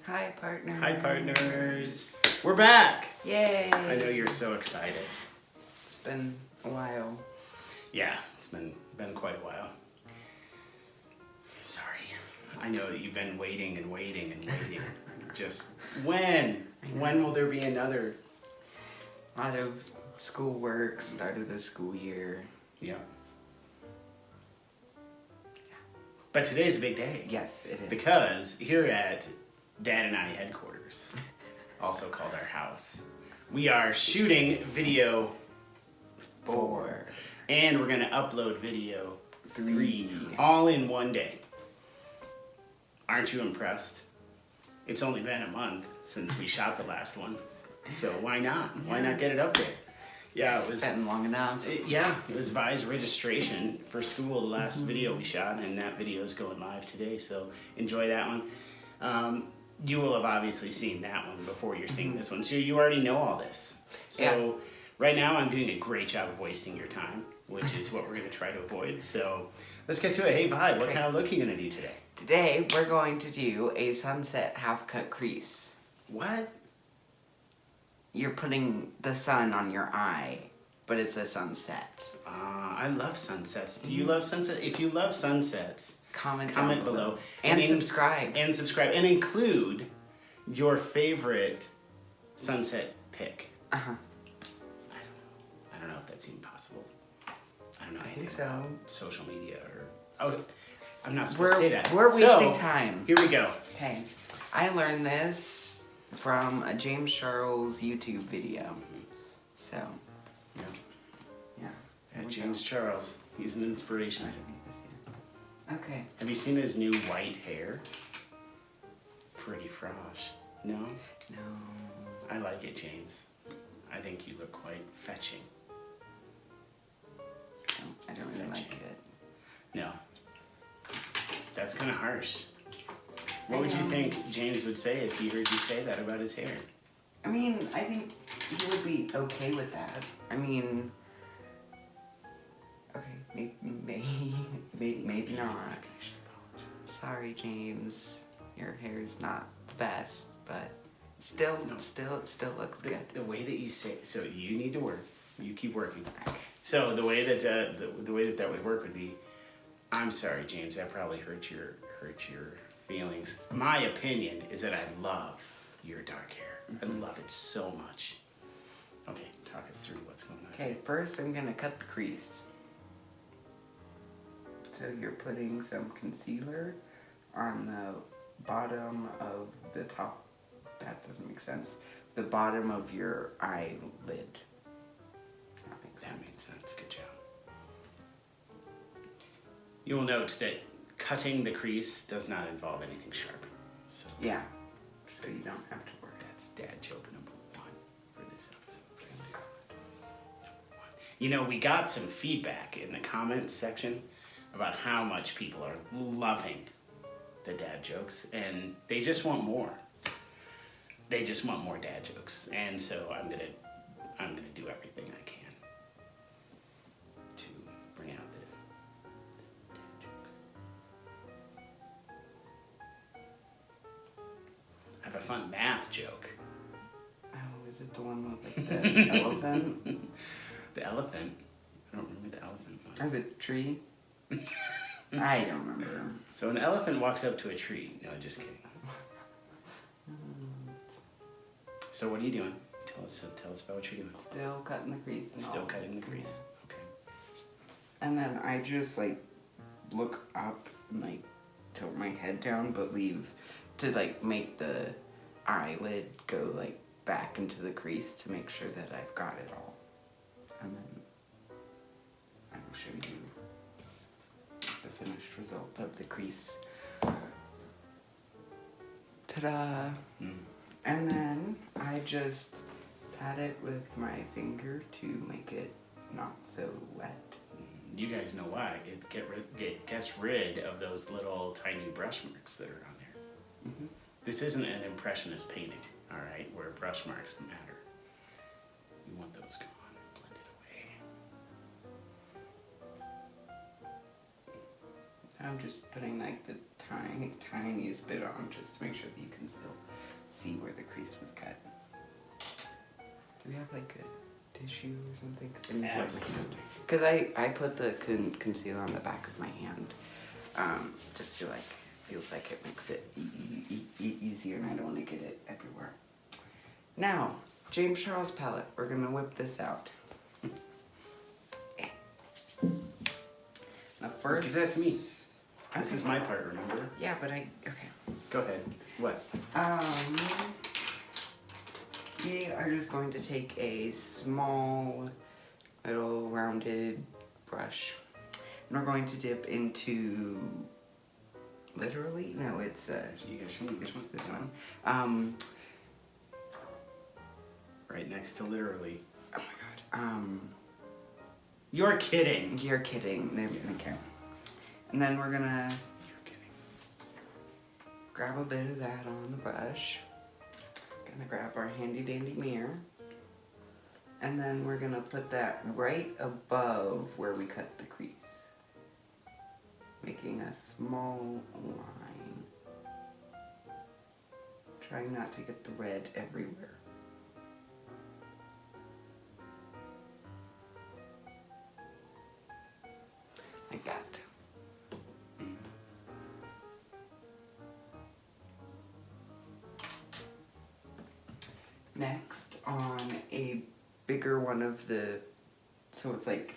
Hi, partners. Hi, partners. We're back. Yay. I know you're so excited. It's been a while. Yeah, it's been quite a while. Sorry. I know that you've been waiting and waiting and waiting. Just when? When will there be another? A lot of schoolwork, start of the school year. Yeah. But today's a big day. Yes, it is. Because here at Dad and I headquarters, also called our house, we are shooting video 4. And we're going to upload video 3 all in one day. Aren't you impressed? It's only been a month since we shot the last one. So why not? Why not get it up there? Yeah, it was been long enough. It was Vi's registration for school, the last video we shot, and that video is going live today, so enjoy that one. You will have obviously seen that one before you're seeing this one, so you already know all this. So right now I'm doing a great job of wasting your time, which is what we're going to try to avoid. So let's get to it. Hey Vi, what kind of look are you going to do today? Today we're going to do a Sunset Half Cut Crease. What? You're putting the sun on your eye, but it's a sunset. I love sunsets. Do you love sunsets? If you love sunsets, comment below. And subscribe. And subscribe. And include your favorite sunset pick. Uh-huh. I don't know if that's even possible. I don't know anything think so. about social media or... Oh, I'm not supposed to say that. We're wasting time. Here we go. Okay. I learned this from a James Charles YouTube video. So, yeah. James Charles. He's an inspiration. Okay. Have you seen his new white hair? Pretty frosh. No? No. I like it, James. I think you look quite fetching. No, I don't really like it. No. That's kind of harsh. What would you think James would say if he heard you say that about his hair? I mean, I think he would be okay with that. I mean, okay, maybe not. Sorry, James. Your hair's not the best, but still looks good. The way that you say, so you need to work. You keep working. So the way that that would work would be, I'm sorry, James. That probably hurt your feelings. My opinion is that I love your dark hair. I love it so much. Okay, talk us through what's going on. Okay, first I'm gonna cut the crease. So you're putting some concealer on the bottom of the top. That doesn't make sense. The bottom of your eyelid. That makes sense. Good job. You'll note that cutting the crease does not involve anything sharp. So yeah. So you don't have to worry. That's dad joke number 1 for this episode. Thank God. You know, we got some feedback in the comments section about how much people are loving the dad jokes, and they just want more. They just want more dad jokes, and so I'm gonna do everything I can to bring out the dad jokes. I have a fun math joke. Oh, is it the one with like the elephant? The elephant? I don't remember the elephant one. Or the tree? I don't remember. So an elephant walks up to a tree. No, just kidding. So what are you doing? Tell us about what you're doing. Still cutting the crease. Still cutting the crease. Okay. And then I just like look up and like tilt my head down, but leave to like make the eyelid go like back into the crease to make sure that I've got it all. And then I will show you the finished result of the crease. Ta-da! And then I just pat it with my finger to make it not so wet. You guys know why. It gets rid of those little tiny brush marks that are on there. This isn't an impressionist painting, all right, where brush marks matter. You want those gone, blended away. I'm just putting like the tiniest bit on just to make sure that you can still see where the crease was cut. Do we have like a tissue or something? Absolutely. Because I put the concealer on the back of my hand. Just feels like it makes it easier, and I don't want to get it everywhere. Now, James Charles palette. We're gonna whip this out. Now first, Give that to me. This is my part, remember? Yeah, but okay. Go ahead. What? We are just going to take a small, little rounded brush, and we're going to dip into. Literally? No, it's this one. Right next to literally. Oh my god. You're kidding. You're kidding. There, okay. And then we're gonna. You're kidding. Grab a bit of that on the brush. Gonna grab our handy dandy mirror. And then we're gonna put that right above where we cut the crease. Making a small line. Trying not to get the red everywhere. Like that. Next, on a bigger one of the, so it's like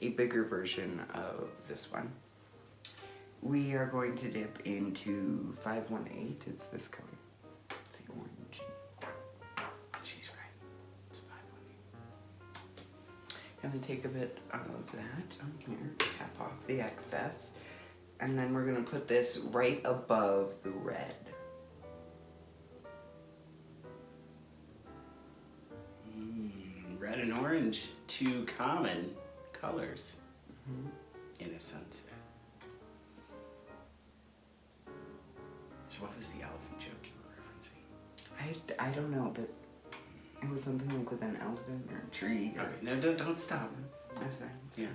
a bigger version of this one, we are going to dip into 518. It's this color. It's the orange. She's right. It's 518. Gonna take a bit of that on here, tap off the excess, and then we're gonna put this right above the red. Red and orange, two common colors Mm-hmm. in a sunset. So what was the elephant joke you were referencing? I don't know, but it was something like with an elephant or a tree. Or... Okay, no, don't stop. I'm sorry. Yeah.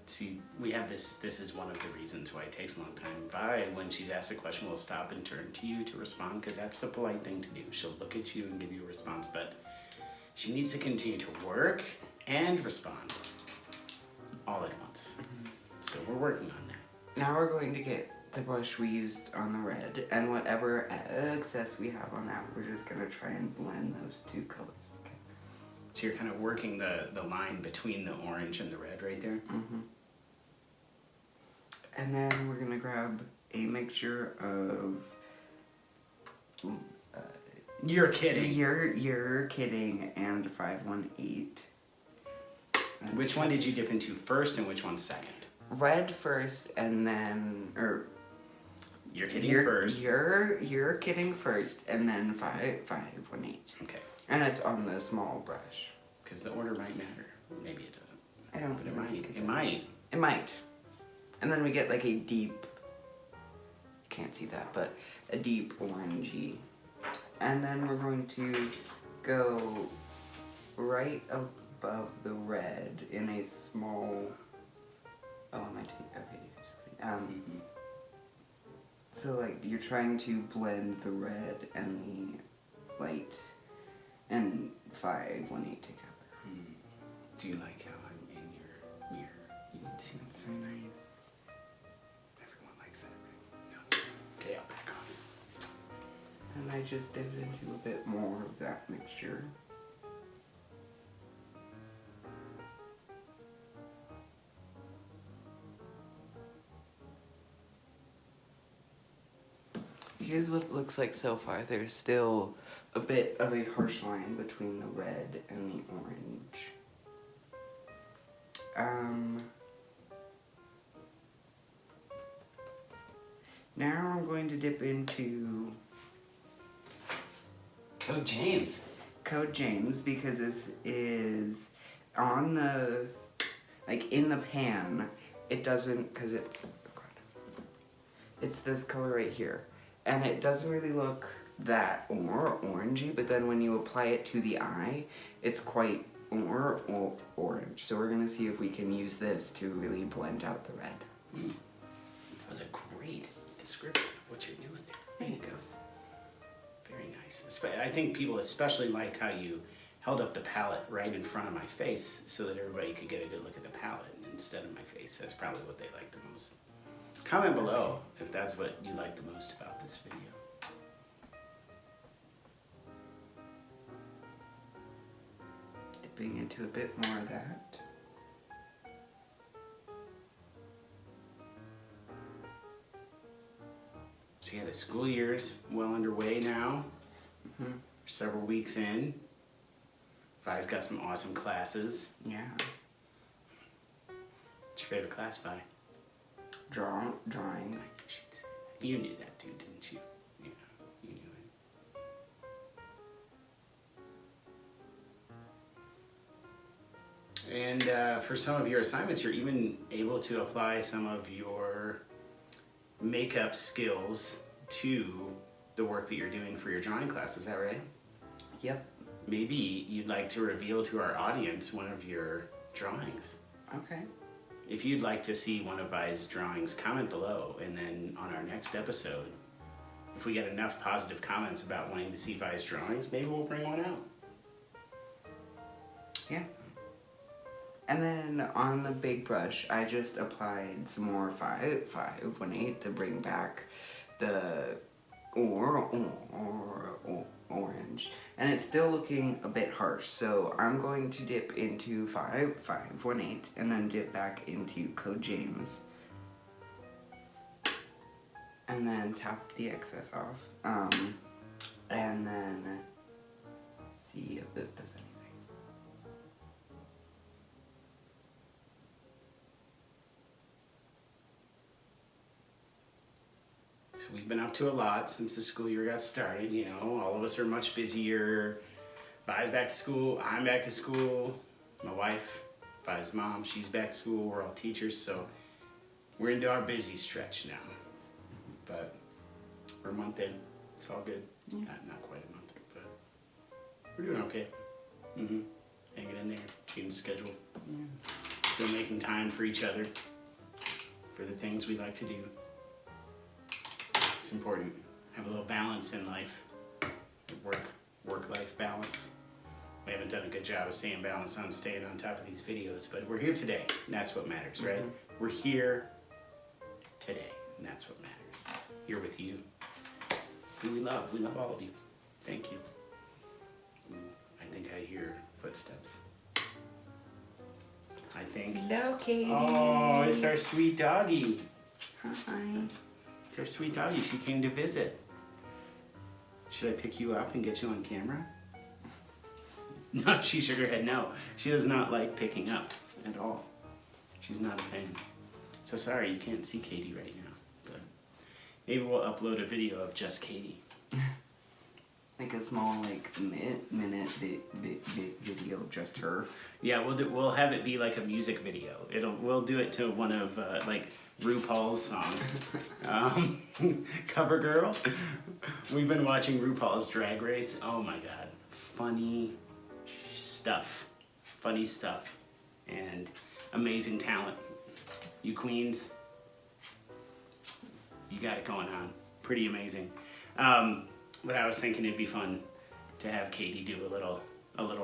See, we have this is one of the reasons why it takes a long time. Vi, when she's asked a question, will stop and turn to you to respond, because that's the polite thing to do. She'll look at you and give you a response, but she needs to continue to work and respond all at once. Mm-hmm. So we're working on that. Now we're going to get the brush we used on the red, and whatever excess we have on that, we're just going to try and blend those two colors together. So you're kind of working the line between the orange and the red right there? Mm-hmm. And then we're going to grab a mixture of... You're kidding. You're kidding, and 518. Which one did you dip into first and which one second? Red first, and then... You're kidding first. You're kidding first, and then 518. Okay. And it's on the small brush. Because the order might matter. Maybe it doesn't. I don't But it really might. think It might. It might. And then we get like a deep... Can't see that, but a deep orangey. And then we're going to go right above the red in a small... Oh, am I taking... Okay, you can see. So like you're trying to blend the red and the light and 518 together. Do you like how I'm in your mirror? You can see That's so nice. everyone likes that, right? No. Okay, I'll back on. And I just dipped into a bit more of that mixture. Here's what it looks like so far. There's still a bit of a harsh line between the red and the orange. Now I'm going to dip into Code James. Code James because this is on the, like in the pan, it doesn't, because it's this color right here. And it doesn't really look that orangey, but then when you apply it to the eye, it's quite orange. So we're gonna see if we can use this to really blend out the red. That was a great description of what you're doing there. There you go. Very nice. I think people especially liked how you held up the palette right in front of my face so that everybody could get a good look at the palette instead of my face. That's probably what they liked the most. Comment below if that's what you like the most about this video. Dipping into a bit more of that. So yeah, the school year's well underway now. Mm-hmm. Several weeks in. Vi's got some awesome classes. Yeah. What's your favorite class, Vi? Drawing. You knew that too, didn't you? Yeah, you knew it. And for some of your assignments, you're even able to apply some of your makeup skills to the work that you're doing for your drawing class. Is that right? Yep. Maybe you'd like to reveal to our audience one of your drawings. Okay. If you'd like to see one of Vi's drawings, comment below, and then on our next episode, if we get enough positive comments about wanting to see Vi's drawings, maybe we'll bring one out. Yeah. And then on the big brush, I just applied some more 518 to bring back the orange. And it's still looking a bit harsh, so I'm going to dip into 518 and then dip back into Code James. And then tap the excess off. And then see if this does anything. So we've been up to a lot since the school year got started. You know, all of us are much busier. Vi's back to school, I'm back to school. My wife, Vi's mom, she's back to school. We're all teachers, so we're into our busy stretch now. But we're a month in. It's all good. Not quite a month, but we're doing okay. Hanging in there, keeping the schedule. Still making time for each other, for the things we like to do. It's important. Have a little balance in life. Work-life balance. We haven't done a good job of staying balanced on staying on top of these videos, but we're here today, and that's what matters, right? We're here today, and that's what matters. Here with you, who we love. We love all of you. Thank you. Ooh, I think I hear footsteps. I think. Hello, Katie. Oh, it's our sweet doggy. Hi. It's our sweet doggy. She came to visit. Should I pick you up and get you on camera? No, she shook her head no. She does not like picking up at all. She's not a fan. So sorry you can't see Katie right now. But maybe we'll upload a video of just Katie. Like a small, minute video of just her. Yeah, we'll have it be like a music video. We'll do it to one of like RuPaul's song. Cover Girl. We've been watching RuPaul's Drag Race. Oh my God, funny stuff, and amazing talent. You queens, you got it going on. Pretty amazing. But I was thinking it'd be fun to have Katie do a little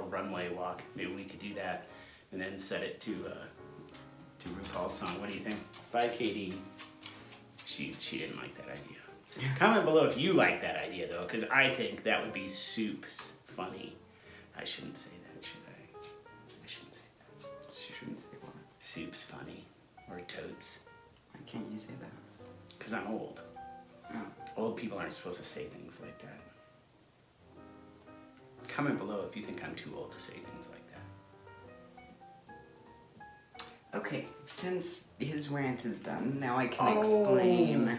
runway walk. Maybe we could do that, and then set it to RuPaul's song. What do you think? Bye, Katie. She didn't like that idea. Comment below if you like that idea though, because I think that would be soups funny. I shouldn't say that, should I? I shouldn't say that. She shouldn't say what. Soup's funny, or totes. Why can't you say that? Because I'm old. Oh. Old people aren't supposed to say things like that. Comment below if you think I'm too old to say things like that. Okay, since his rant is done, now I can explain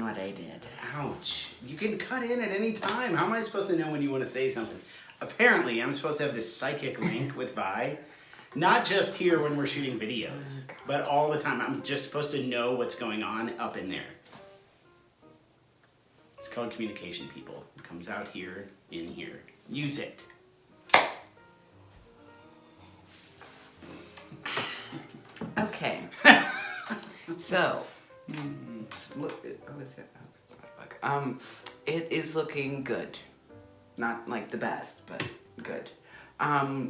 what I did. Ouch. You can cut in at any time. How am I supposed to know when you want to say something? Apparently, I'm supposed to have this psychic link with Vi. Not just here when we're shooting videos, but all the time. I'm just supposed to know what's going on up in there. It's called communication, people. It comes out here, in here. Use it. Okay. So, look, oh, is it? Oh, it's not a bug. It is looking good. Not like the best, but good.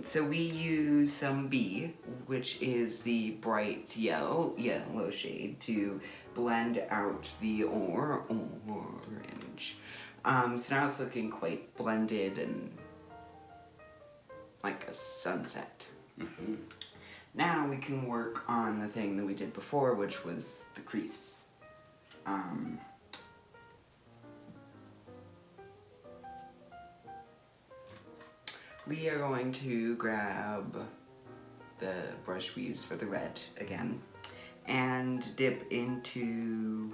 So we use some B, which is the bright yellow shade, to blend out the orange. So now it's looking quite blended and like a sunset. Mm-hmm. Now we can work on the thing that we did before, which was the crease. We are going to grab the brush we used for the red again and dip into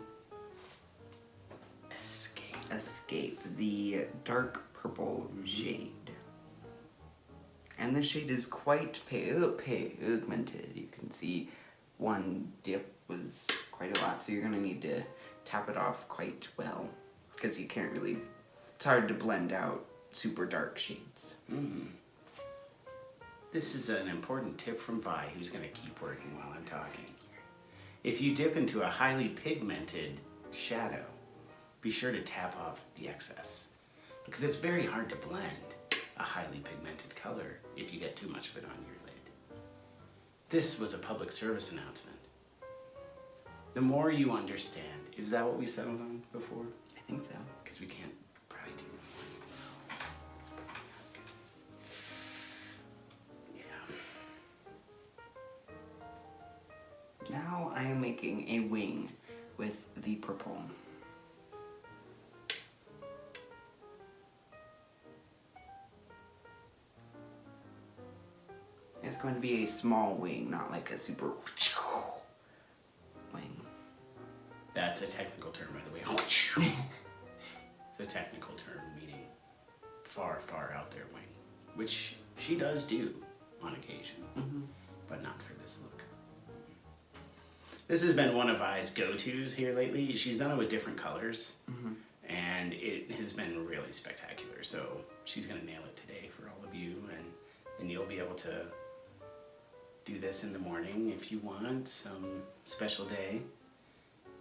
Escape, the dark purple shade. And the shade is quite pigmented. You can see one dip was quite a lot, so you're gonna need to tap it off quite well, because you can't really, it's hard to blend out super dark shades. This is an important tip from Vi, who's going to keep working while I'm talking. If you dip into a highly pigmented shadow, be sure to tap off the excess, because it's very hard to blend a highly pigmented color if you get too much of it on your lid. This was a public service announcement. The more you understand, is that what we settled on before? I think so. Because we can't probably do that. It's probably not good. Yeah. Now I am making a wing with the purple. It's going to be a small wing, not like a super wing. That's a technical term, by the way. It's a technical term meaning far, far out there wing, which she does do on occasion, but not for this look. This has been one of I's go-tos here lately. She's done it with different colors, and it has been really spectacular. So she's gonna nail it today for all of you, and you'll be able to do this in the morning if you want, some special day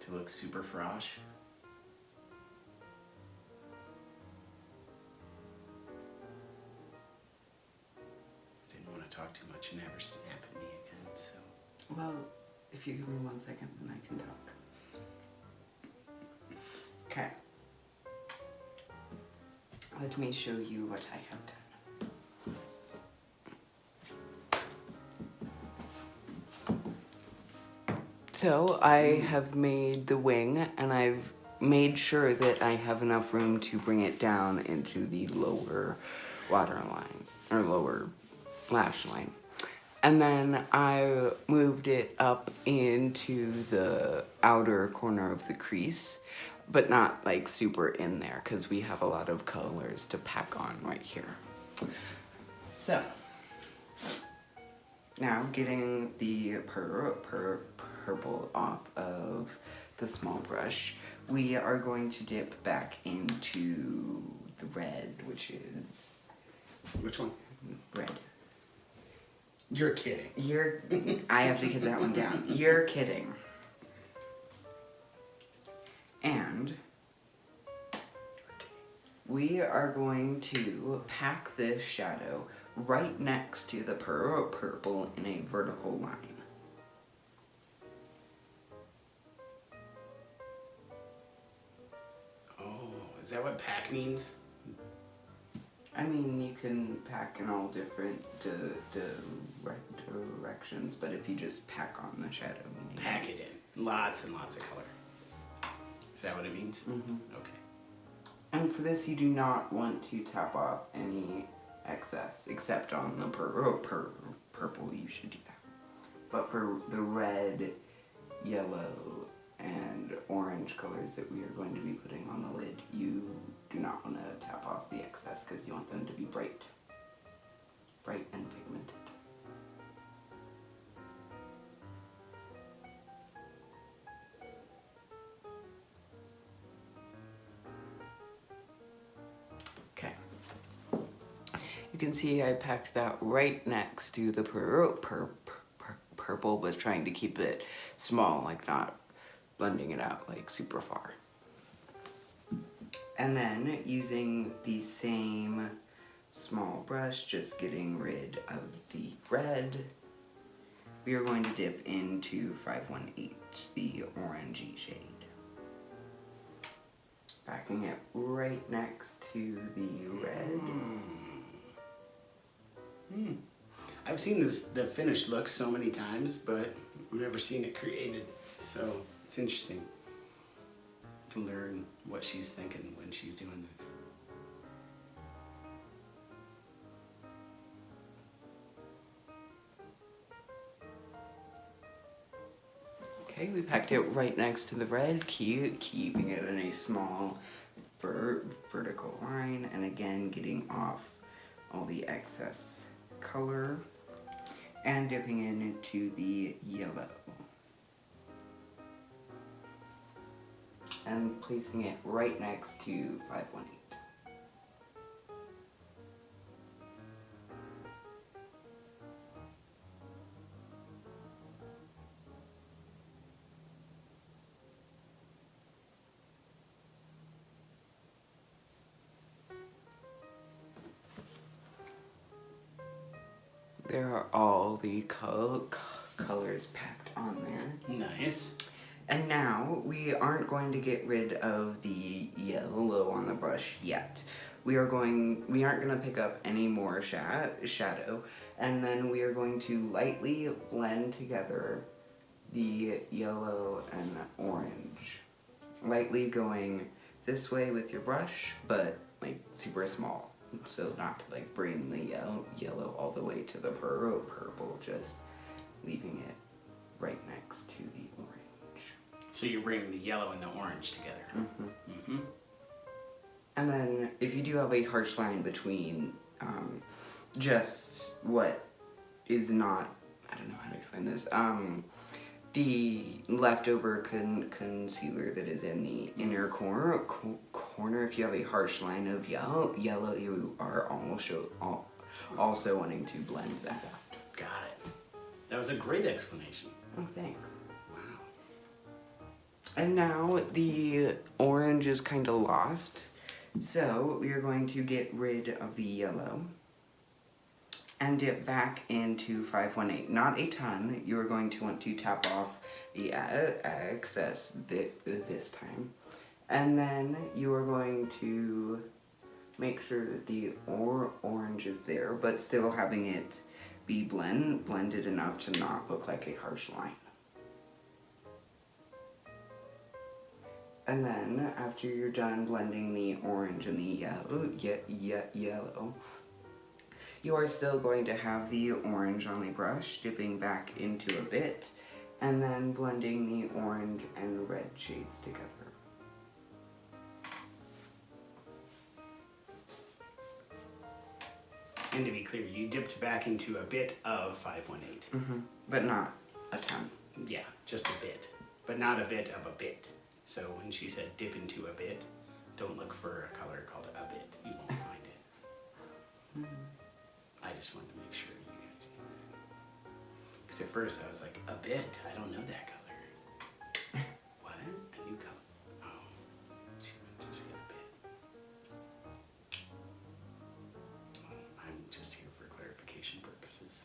to look super frosh. Didn't want to talk too much and never snap at me again, so. Well, if you give me 1 second, then I can talk. Okay. Let me show you what I have done. So I have made the wing, and I've made sure that I have enough room to bring it down into the lower waterline, or lower lash line. And then I moved it up into the outer corner of the crease, but not like super in there, because we have a lot of colors to pack on right here. So, now getting the purple off of the small brush, we are going to dip back into the red, which is... Which one? Red. You're kidding. I have to get that one down. You're kidding. And we are going to pack this shadow right next to the purple in a vertical line. Oh, is that what pack means? I mean, you can pack in all different directions, but if you just pack on the shadow. Pack it in. Lots and lots of color. Is that what it means? Mm-hmm. Okay. And for this, you do not want to tap off any excess, except on the purple, you should do that. But for the red, yellow, and orange colors that we are going to be putting on the lid, you do not want to tap off the excess, because you want them to be bright and pigmented. Okay. You can see I packed that right next to the purple, but trying to keep it small, like not blending it out like super far. And then using the same small brush, just getting rid of the red, we are going to dip into 518, the orangey shade. Backing it right next to the red. I've seen the finished look so many times, but I've never seen it created. So it's interesting to learn what she's thinking when she's doing this. Okay, we packed it right next to the red, keeping it in a small vertical line, and again getting off all the excess color and dipping into the yellow and placing it right next to 518. There are all the colors packed on there. Nice. And now we aren't going to get rid of the yellow on the brush yet. We aren't going to pick up any more shadow, and then we are going to lightly blend together the yellow and the orange. Lightly going this way with your brush, but like super small. So not to like bring the yellow all the way to the purple, just leaving it right next to the orange. So you're bringing the yellow and the orange together. Mm-hmm. And then if you do have a harsh line between just what is not, I don't know how to explain this, the leftover concealer that is in the inner corner, if you have a harsh line of yellow, you are also wanting to blend that out. Got it. That was a great explanation. Oh, thanks. Wow. And now the orange is kind of lost, so we are going to get rid of the yellow and dip back into 518. Not a ton. You are going to want to tap off the excess this time. And then you are going to make sure that the orange is there, but still having it be blended enough to not look like a harsh line. And then after you're done blending the orange and the yellow, you are still going to have the orange on the brush, dipping back into a bit, and then blending the orange and red shades together. And to be clear, you dipped back into a bit of 518. Mm-hmm. But not a ton. Yeah, just a bit, but not a bit of a bit. So when she said dip into a bit, don't look for a color called a bit. You won't find it. I just wanted to make sure you guys knew that. Because at first I was like, a bit? I don't know that color. What? A new color? Oh, she went just get a bit. I'm just here for clarification purposes.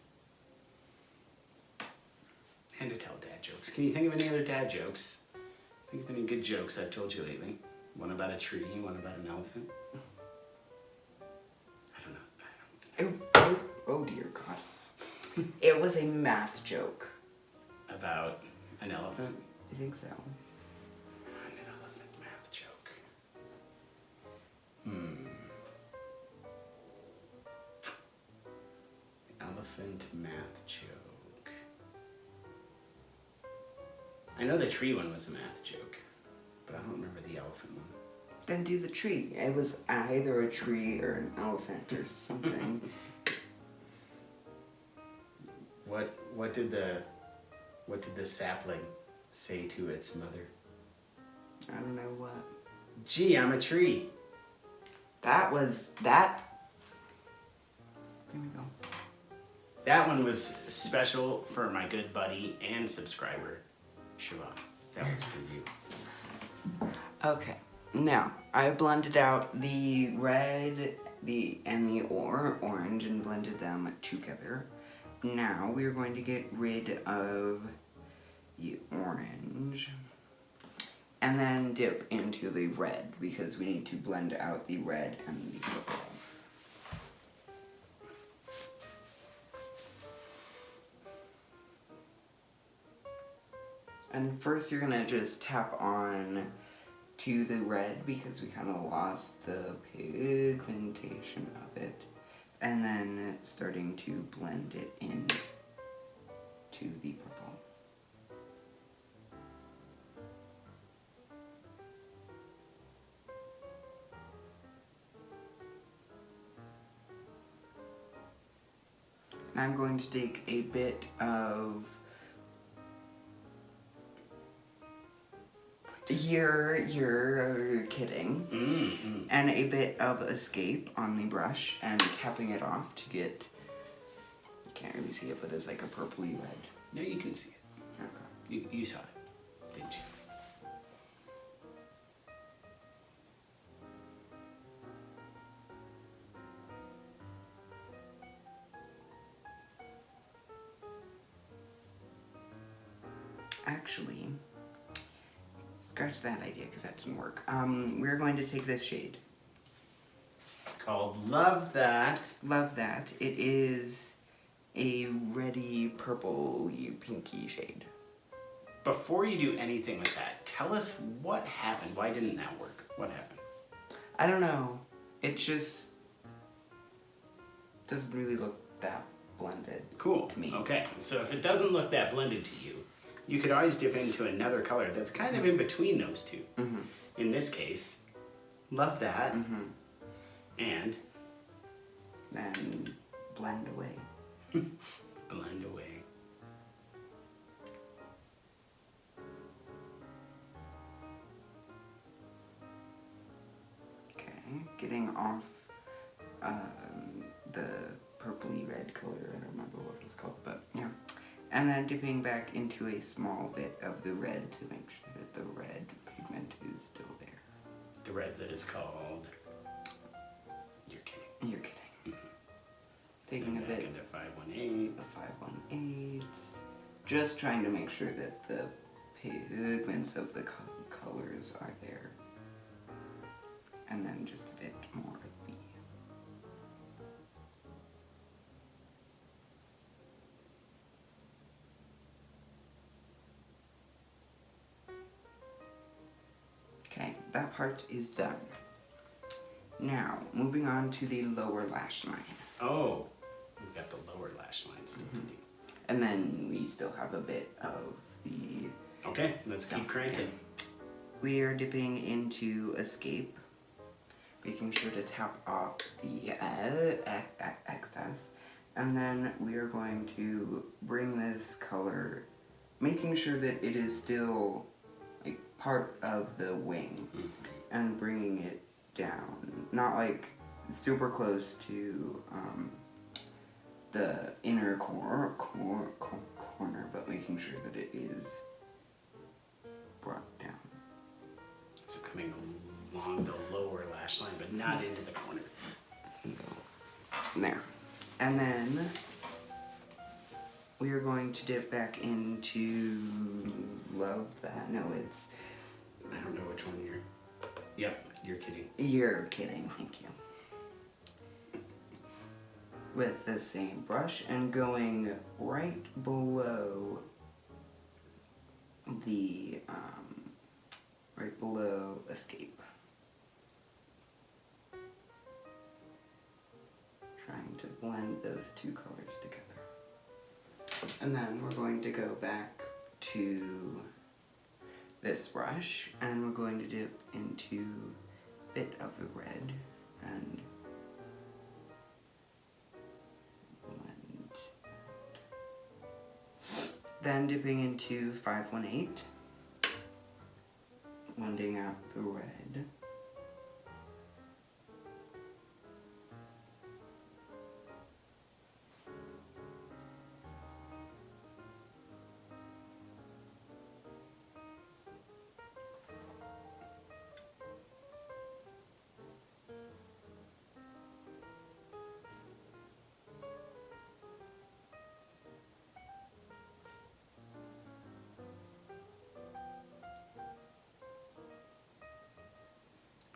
And to tell dad jokes. Can you think of any other dad jokes? Think of any good jokes I've told you lately? One about a tree, one about an elephant? I don't know. Oh dear God. It was a math joke. About an elephant? I think so. An elephant math joke. Elephant math joke. I know the tree one was a math joke, but I don't remember the elephant one. Then do the tree. It was either a tree or an elephant or something. What did the sapling say to its mother? I don't know what. Gee, I'm a tree. That was that. There we go. That one was special for my good buddy and subscriber, Siobhan. That was for you. Okay, now I blended out the red and the orange and blended them together. Now we're going to get rid of the orange and then dip into the red because we need to blend out the red and the purple. And first you're gonna just tap on to the red because we kind of lost the pigmentation of it. And then starting to blend it in to the purple. And I'm going to take a bit of You're kidding. Mm-hmm. And a bit of Escape on the brush and tapping it off to get, you can't really see it, but it's like a purpley red. No, you can see it. Okay. You saw it, didn't you? Actually, scratch that idea because that didn't work. We're going to take this shade. Called Love That. Love That. It is a reddy purple pinky shade. Before you do anything with that, tell us what happened. Why didn't that work? What happened? I don't know. It just doesn't really look that blended. Cool. To me. Okay, so if it doesn't look that blended to you, you could always dip into another color that's kind of in between those two. Mm-hmm. In this case, Love That. Mm-hmm. And then blend away. blend away. Okay, getting off the purpley red color. I don't remember what it was called, but yeah. And then dipping back into a small bit of the red to make sure that the red pigment is still there. The red that is called... You're kidding. You're kidding. Mm-hmm. Taking a back bit into 518. of 518. Just trying to make sure that the pigments of the colors are there. And then just a bit more of the... Okay, that part is done. Now, moving on to the lower lash line. Oh, we've got the lower lash line still to do. And then we still have a bit of the... Okay, let's keep cranking. We are dipping into Escape, making sure to tap off the excess. And then we are going to bring this color, making sure that it is still like part of the wing, and bringing it down. Not like super close to the inner corner, but making sure that it is brought down. So coming along the lower lash line, but not into the corner. There. And then we are going to dip back into Love That. No, it's... I don't know which one you're... Yep, you're kidding. You're kidding, thank you. With the same brush and going right below the, right below Escape. Trying to blend those two colors together. And then we're going to go back to this brush and we're going to dip into a bit of the red and blend that. Then dipping into 518, blending out the red.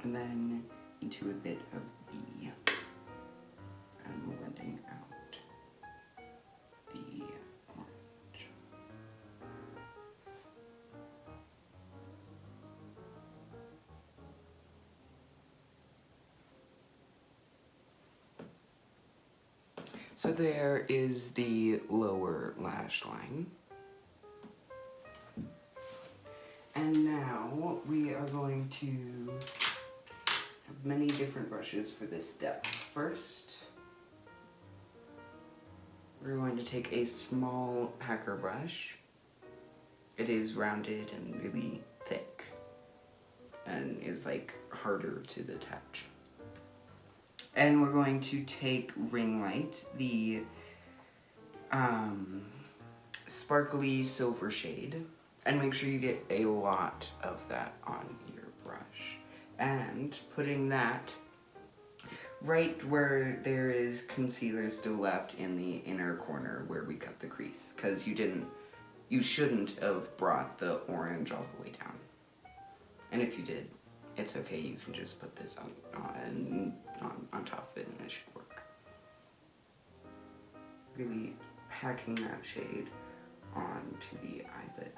and then into a bit of B. And blending out the orange. So there is the lower lash line. And now we are going to have many different brushes for this step. First, we're going to take a small packer brush. It is rounded and really thick and is like harder to the touch. And we're going to take Ring Light, the sparkly silver shade, and make sure you get a lot of that on your brush. And putting that right where there is concealer still left in the inner corner where we cut the crease, because you shouldn't have brought the orange all the way down. And if you did, it's okay, you can just put this on top of it and it should work. Really packing that shade onto the eyelid.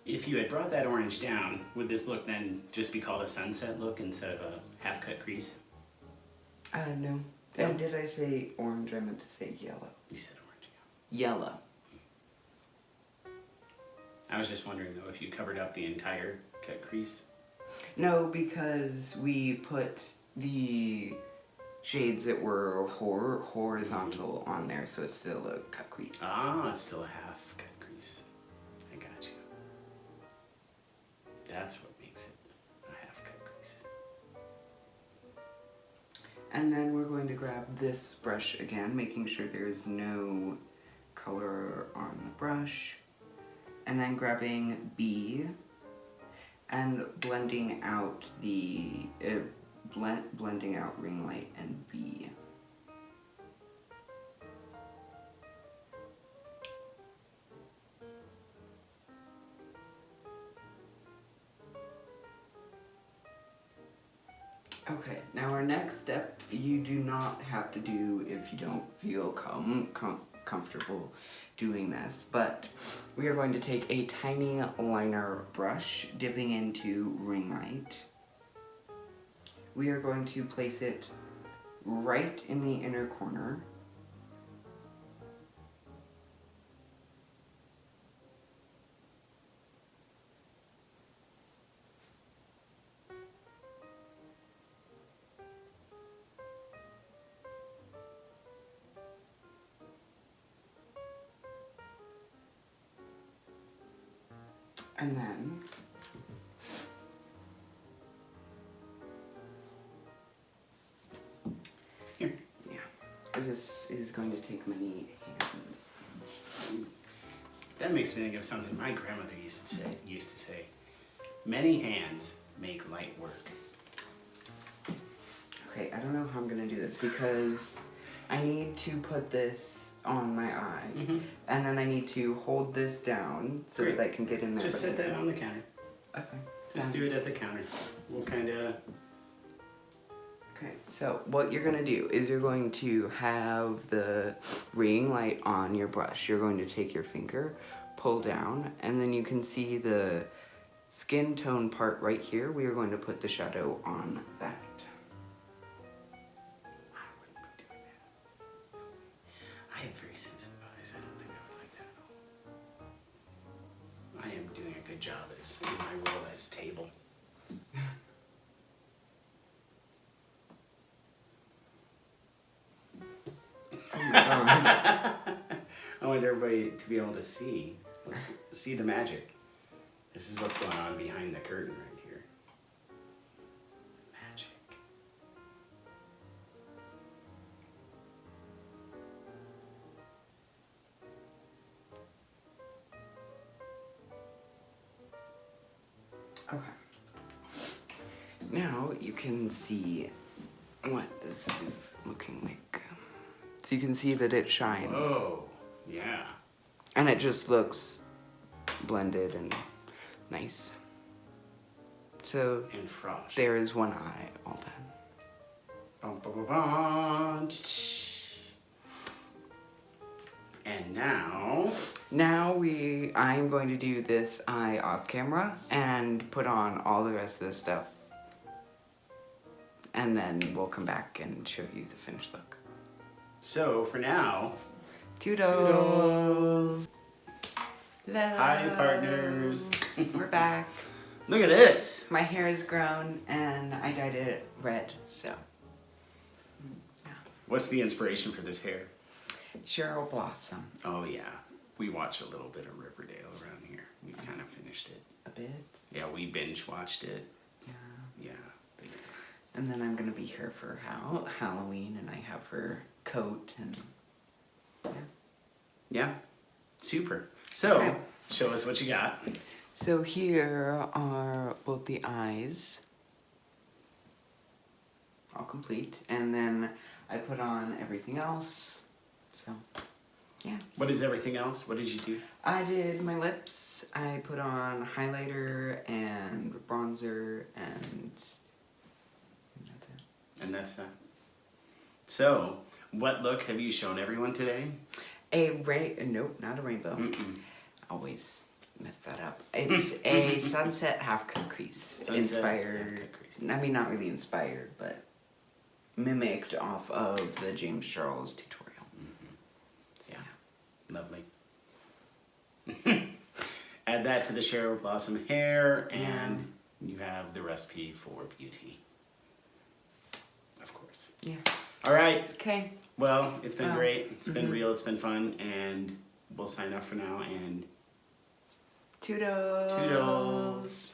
If you had brought that orange down, would this look then just be called a sunset look instead of a half cut crease? No. No. And did I say orange? I meant to say yellow. You said orange, yeah. Yellow. I was just wondering though if you covered up the entire cut crease. No, because we put the shades that were horizontal on there, so it's still a cut crease. Ah, it's still a half cut crease. I got you. That's what makes it a half cut crease. And then we're going to grab this brush again, making sure there's no color on the brush. And then grabbing B and blending out the blending out Ring Light and B. Okay, now our next step you do not have to do if you don't feel comfortable doing this, but we are going to take a tiny liner brush, dipping into Ring Light. We are going to place it right in the inner corner. And then Here. Yeah, this is going to take many hands. That makes me think of something my grandmother used to say. Many hands make light work. Okay, I don't know how I'm gonna do this because I need to put this on my eye, and then I need to hold this down so Great. that I can get in there. Just set that on the counter. Okay. Just do it at the counter. We'll kind of... Okay, so what you're gonna do is you're going to have the Ring Light on your brush. You're going to take your finger, pull down, and then you can see the skin tone part right here. We are going to put the shadow on that. I wouldn't be doing that. I have very sensitive eyes. I don't think I would like that at all. I am doing a good job in my role as table. I want everybody to be able to see. Let's see the magic. This is what's going on behind the curtain right here. Magic. Okay. Now you can see what this is looking like. So you can see that it shines. Whoa, yeah. And it just looks blended and nice. So and frosh. there is one eye all done. Bum, bum, bum, bum. And now I'm going to do this eye off camera and put on all the rest of the stuff. And then we'll come back and show you the finished look. So for now, Toodles. Love. Hi partners. We're back. Look at this. My hair is grown and I dyed it red, so. Yeah. What's the inspiration for this hair? Cheryl Blossom. Oh yeah, we watch a little bit of Riverdale around here. We've kind of finished it. A bit. Yeah, we binge watched it. Yeah. Yeah. Big time. And then I'm gonna be here for Halloween, and I have her coat and yeah. Yeah, super. So, Okay. show us what you got. So here are both the eyes, all complete, and then I put on everything else. So, yeah. What is everything else? What did you do? I did my lips. I put on highlighter and bronzer, and that's it. And that's that. So, what look have you shown everyone today? Nope, not a rainbow. Mm-mm. Always mess that up. It's a Sunset Half Cut Crease. Sunset Inspired. Half Cut Crease. I mean, not really inspired, but mimicked off of the James Charles tutorial. Mm-hmm. Yeah, lovely. Add that to the Cheryl Blossom hair, and you have the recipe for beauty. Of course. Yeah. All right. Okay. Well, it's been great. It's been Mhm. real. It's been fun, and we'll sign off for now. And Toodles. toodles.